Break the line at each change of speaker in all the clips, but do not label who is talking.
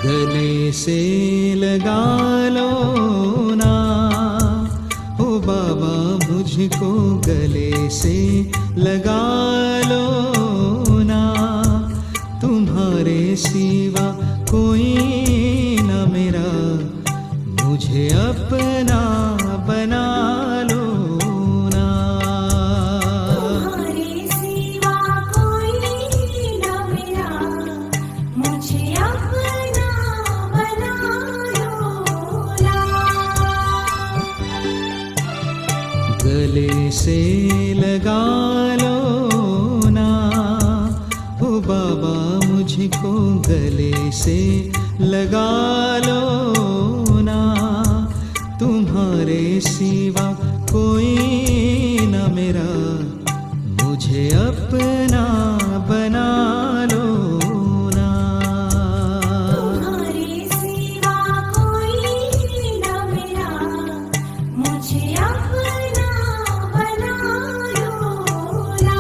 गले से लगा लो ना, ओ बाबा मुझको गले से लगा लो ना। तुम्हारे सिवा कोई न मेरा, मुझे अपना बना लो ना।
तुम्हारे सिवा कोई न मेरा, मुझे अपना बना लो ना।
गले से लगा लो ना, ओ बाबा मुझको गले से लगा लो ना। तुम्हारे सिवा कोई न मेरा, मुझे अपना बना लो ना।
तुम्हारे सिवा कोई न मेरा, मुझे अपना बना लो ना।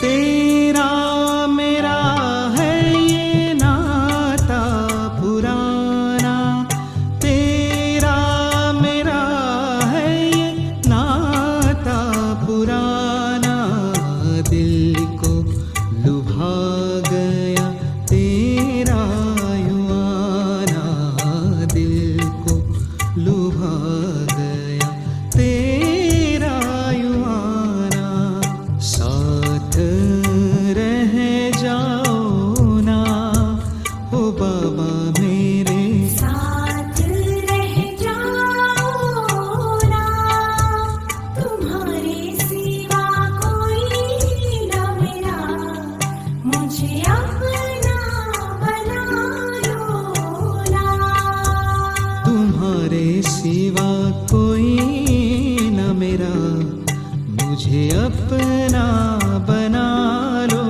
तेरा मेरा है ये नाता पुराना, तेरा मेरा है ये नाता पुराना। दिल को लुभा गया तेरा युआना, दिल को लुभा गया तेरा युआना। साथ रह जाओ ना, ओ बाबा मेरे
साथ रह जाओ ना। तुम्हारे सिवा कोई न मेरा, मुझे अपना बना लो ना।
तुम्हारे सिवा कोई न मेरा, मुझे अपना बना लो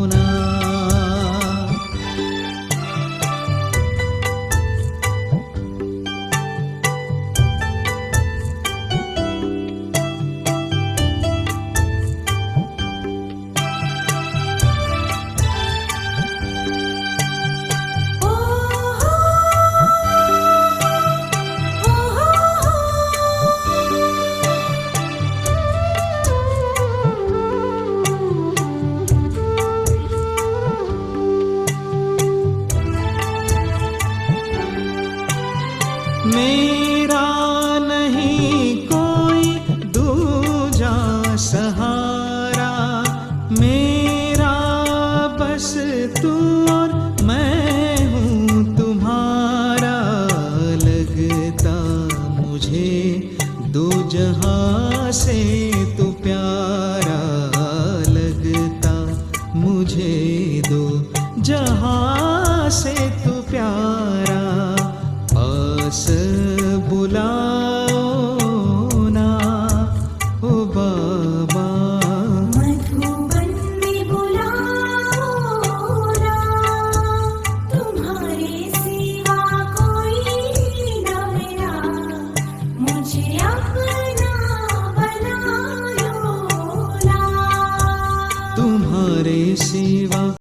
ना।
ओ हो
मेरा नहीं कोई दूजा सहारा, मेरा बस तू और मैं हूँ तुम्हारा। लगता मुझे दो जहां से तू प्यारा, लगता मुझे दो जहां से तू प्यारा। पास बुलाओ ना, ओ बाबा
मधुबन में बुलाओ ना। तुम्हारे सिवा कोई न मेरा, मुझे अपना बना लो ना।
तुम्हारे सिवा